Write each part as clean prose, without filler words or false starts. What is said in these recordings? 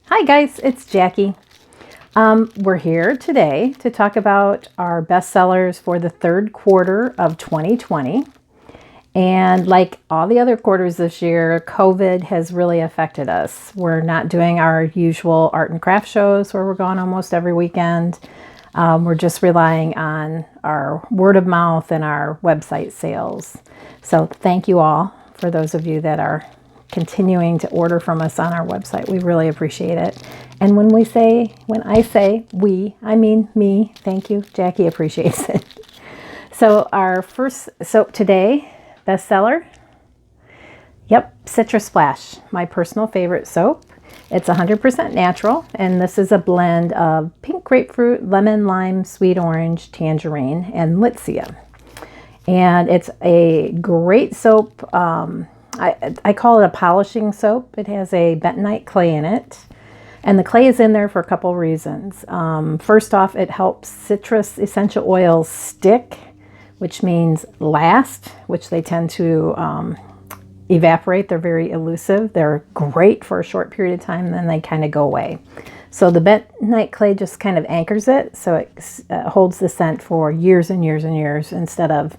Hi guys, it's Jackie. We're here today to talk about our bestsellers for the third quarter of 2020. And like all the other quarters this year, COVID has really affected us. We're not doing our usual art and craft shows where we're gone almost every weekend. We're just relying on our word of mouth and our website sales. So thank you all for those of you that are continuing to order from us on our website. We really appreciate it. And when I say we, I mean me. Thank you. Jackie appreciates it. So our first soap today, bestseller. Yep, Citrus Splash, my personal favorite soap. It's 100% natural, and this is a blend of pink grapefruit, lemon, lime, sweet orange, tangerine, and Litsea. And it's a great soap. I call it a polishing soap. It has a bentonite clay in it. And the clay is in there for a couple reasons. First off, it helps citrus essential oils stick, which means last, which they tend to evaporate. They're very elusive. They're great for a short period of time, then they kind of go away. So the bentonite clay just kind of anchors it, so it holds the scent for years and years and years instead of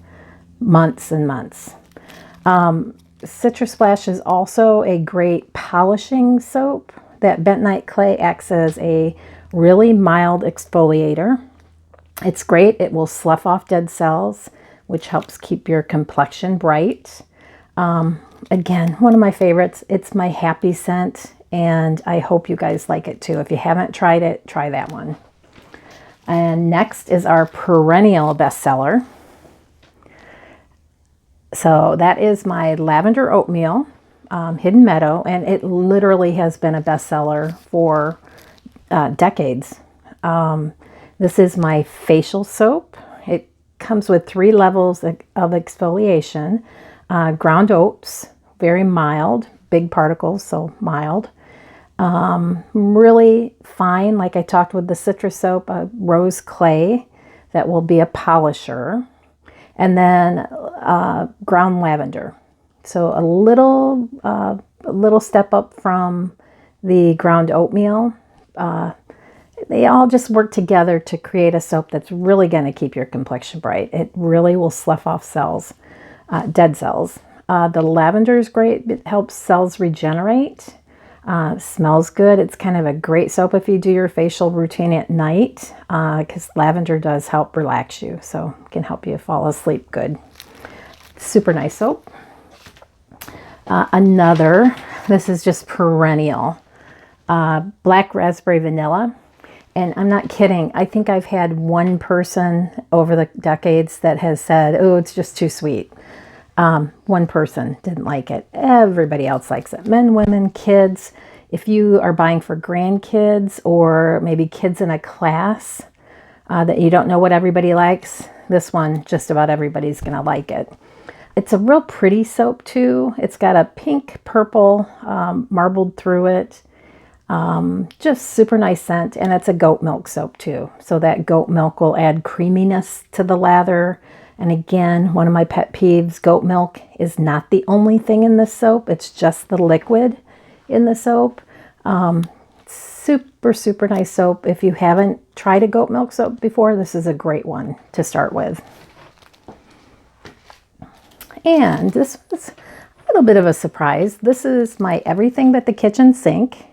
months and months. Citrus Splash is also a great polishing soap. That bentonite clay acts as a really mild exfoliator. It's great. It will slough off dead cells, which helps keep your complexion bright. Again, one of my favorites. It's my happy scent, and I hope you guys like it too. If you haven't tried it, try that one. And next is our Perennial bestseller. So that is my lavender oatmeal, Hidden Meadow, and it literally has been a bestseller for decades. This is my facial soap. It comes with 3 levels of exfoliation. Ground oats, very mild, big particles, so mild. Really fine, like I talked with the citrus soap, rose clay that will be a polisher. And then ground lavender. So a little step up from the ground oatmeal. They all just work together to create a soap that's really going to keep your complexion bright. It really will slough off cells, dead cells. The lavender is great. It helps cells regenerate. Smells good. It's kind of a great soap if you do your facial routine at night, because lavender does help relax you, so it can help you fall asleep good. Super nice soap. This is just Perennial, black raspberry vanilla. And I'm not kidding. I think I've had one person over the decades that has said, oh, it's just too sweet. One person didn't like it. Everybody else likes it. Men, women, kids. If you are buying for grandkids or maybe kids in a class that you don't know what everybody likes, this one, just about everybody's going to like it. It's a real pretty soap too. It's got a pink purple marbled through it. Just super nice scent, and it's a goat milk soap too. So that goat milk will add creaminess to the lather. And again, one of my pet peeves, goat milk is not the only thing in this soap. It's just the liquid in the soap. Super, super nice soap. If you haven't tried a goat milk soap before, this is a great one to start with. And this was a little bit of a surprise. This is my Everything But the Kitchen Sink.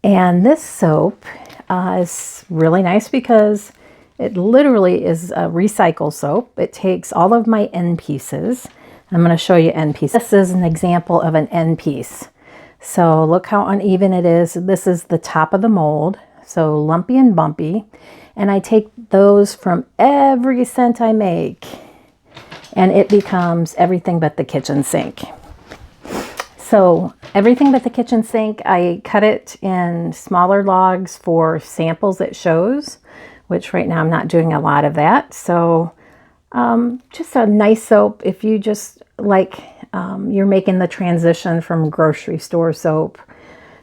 And this soap is really nice because it literally is a recycle soap. It takes all of my end pieces. I'm going to show you end pieces. This is an example of an end piece. So look how uneven it is. This is the top of the mold, so lumpy and bumpy. And I take those from every scent I make, and it becomes Everything But the Kitchen Sink. So Everything But the Kitchen Sink, I cut it in smaller logs for samples at shows, which right now I'm not doing a lot of that. So just a nice soap if you just like, you're making the transition from grocery store soap.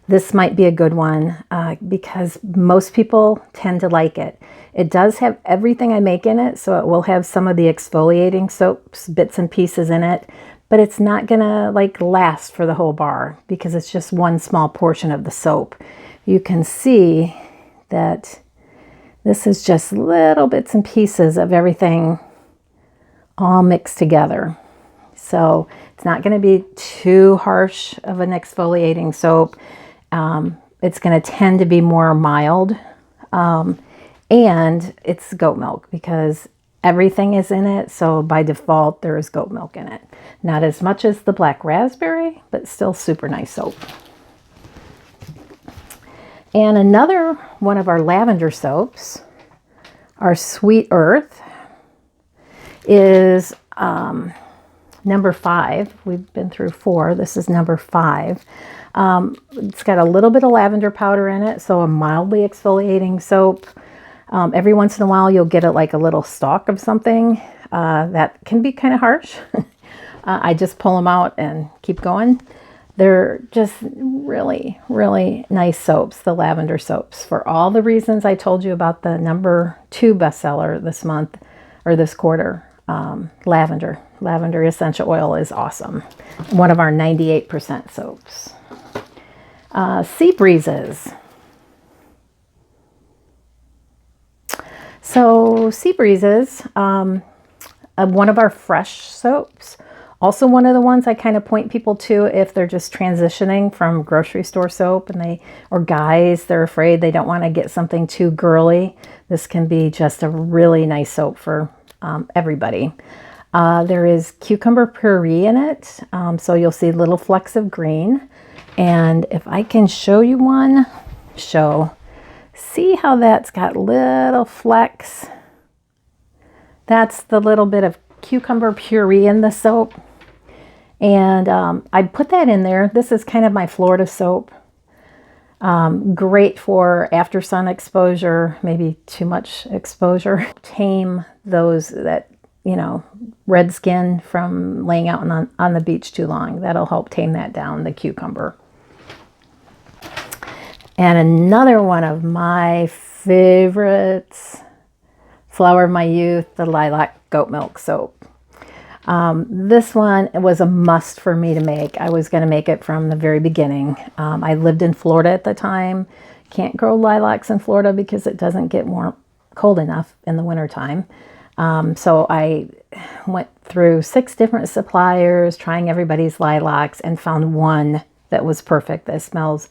This might be a good one because most people tend to like it. It does have everything I make in it, so it will have some of the exfoliating soaps, bits and pieces in it, but it's not gonna like last for the whole bar because it's just one small portion of the soap. You can see that this is just little bits and pieces of everything all mixed together. So it's not going to be too harsh of an exfoliating soap. It's going to tend to be more mild. And it's goat milk because everything is in it. So by default, there is goat milk in it. Not as much as the black raspberry, but still super nice soap. And another one of our lavender soaps, our Sweet Earth, is number 5. We've been through 4. This is number 5. It's got a little bit of lavender powder in it, so a mildly exfoliating soap. Every once in a while, you'll get like a little stalk of something that can be kind of harsh. I just pull them out and keep going. They're just really, really nice soaps, the lavender soaps, for all the reasons I told you about the number 2 bestseller this month or this quarter. Lavender. Lavender essential oil is awesome. One of our 98% soaps. Sea Breezes. So Sea Breezes, one of our fresh soaps. Also one of the ones I kind of point people to if they're just transitioning from grocery store soap and or guys, they're afraid they don't want to get something too girly. This can be just a really nice soap for everybody. There is cucumber puree in it, so you'll see little flecks of green. And if I can show you one, see how that's got little flecks? That's the little bit of cucumber puree in the soap. And I put that in there. This is kind of my Florida soap. Great for after sun exposure, maybe too much exposure. Tame those that, you know, red skin from laying out on the beach too long. That'll help tame that down, the cucumber. And another one of my favorites, flower of my youth, the Lilac goat milk soap. This one was a must for me to make. I was going to make it from the very beginning. I lived in Florida at the time. Can't grow lilacs in Florida because it doesn't get cold enough in the wintertime. So I went through 6 different suppliers, trying everybody's lilacs, and found one that was perfect, that smells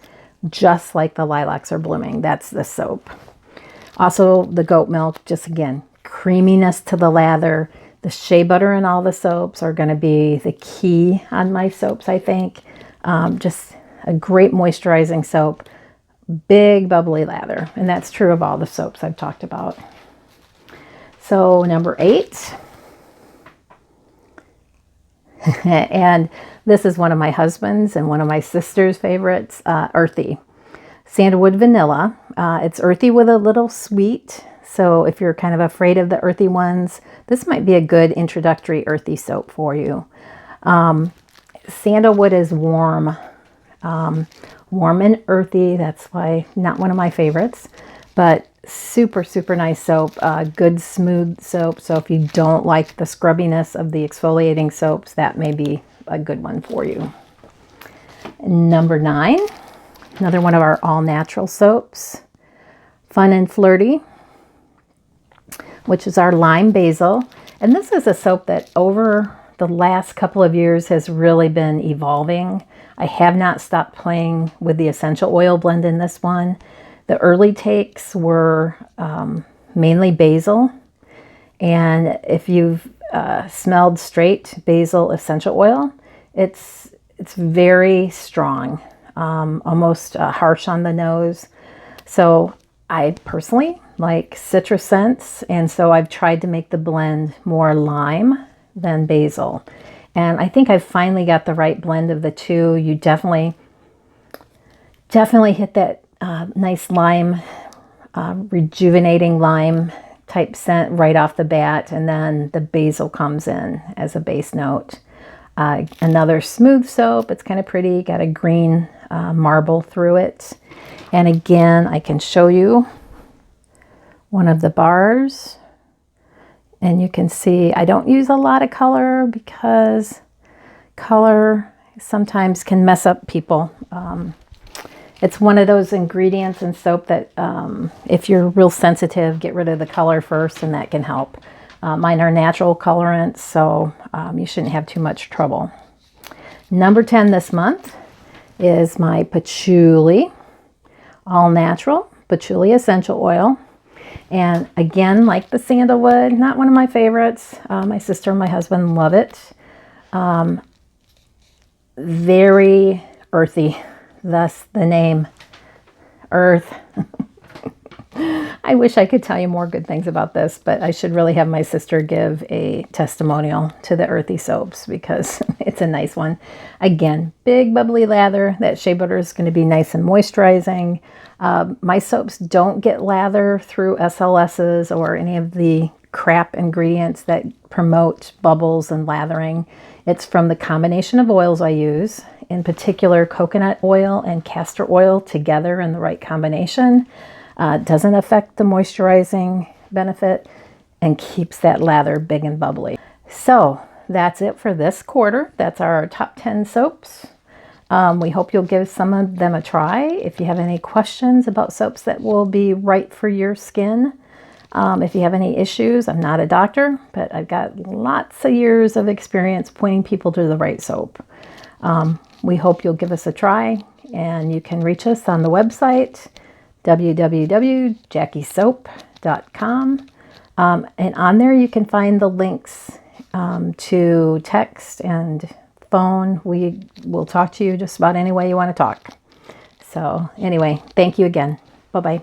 just like the lilacs are blooming. That's the soap. Also the goat milk, just again, creaminess to the lather. The shea butter in all the soaps are going to be the key on my soaps, I think. Just a great moisturizing soap. Big bubbly lather. And that's true of all the soaps I've talked about. So number 8. And this is one of my husband's and one of my sister's favorites, Earthy. Sandalwood Vanilla. It's earthy with a little sweet. So if you're kind of afraid of the earthy ones, this might be a good introductory earthy soap for you. Sandalwood is warm. Warm and earthy. That's why not one of my favorites. But super, super nice soap. Good smooth soap. So if you don't like the scrubbiness of the exfoliating soaps, that may be a good one for you. Number 9. Another one of our all-natural soaps. Fun and Flirty, which is our lime basil. And this is a soap that over the last couple of years has really been evolving. I have not stopped playing with the essential oil blend in this one. The early takes were mainly basil. And if you've smelled straight basil essential oil, it's very strong, almost harsh on the nose. So I personally like citrus scents, and so I've tried to make the blend more lime than basil. And I think I've finally got the right blend of the two. You definitely hit that nice lime, rejuvenating lime type scent right off the bat, and then the basil comes in as a base note. Another smooth soap. It's kind of pretty, got a green marble through it. And again, I can show you one of the bars, and you can see I don't use a lot of color because Color sometimes can mess up people. It's one of those ingredients in soap that if you're real sensitive, get rid of the color first and that can help. Mine are natural colorants, so you shouldn't have too much trouble. Number 10 this month is my patchouli, all natural patchouli essential oil. And again, like the sandalwood, not one of my favorites. My sister and my husband love it. Very earthy, thus the name Earth. I wish I could tell you more good things about this, but I should really have my sister give a testimonial to the earthy soaps because it's a nice one. Again, big bubbly lather. That shea butter is going to be nice and moisturizing. My soaps don't get lather through SLSs or any of the crap ingredients that promote bubbles and lathering. It's from the combination of oils I use, in particular coconut oil and castor oil together in the right combination. Doesn't affect the moisturizing benefit and keeps that lather big and bubbly. So that's it for this quarter. That's our top 10 soaps. We hope you'll give some of them a try. If you have any questions about soaps that will be right for your skin, if you have any issues, I'm not a doctor, but I've got lots of years of experience pointing people to the right soap. We hope you'll give us a try, and you can reach us on the website, www.JackieSoap.com. And on there you can find the links to text and phone. We will talk to you just about any way you want to talk. So anyway, thank you again. Bye-bye.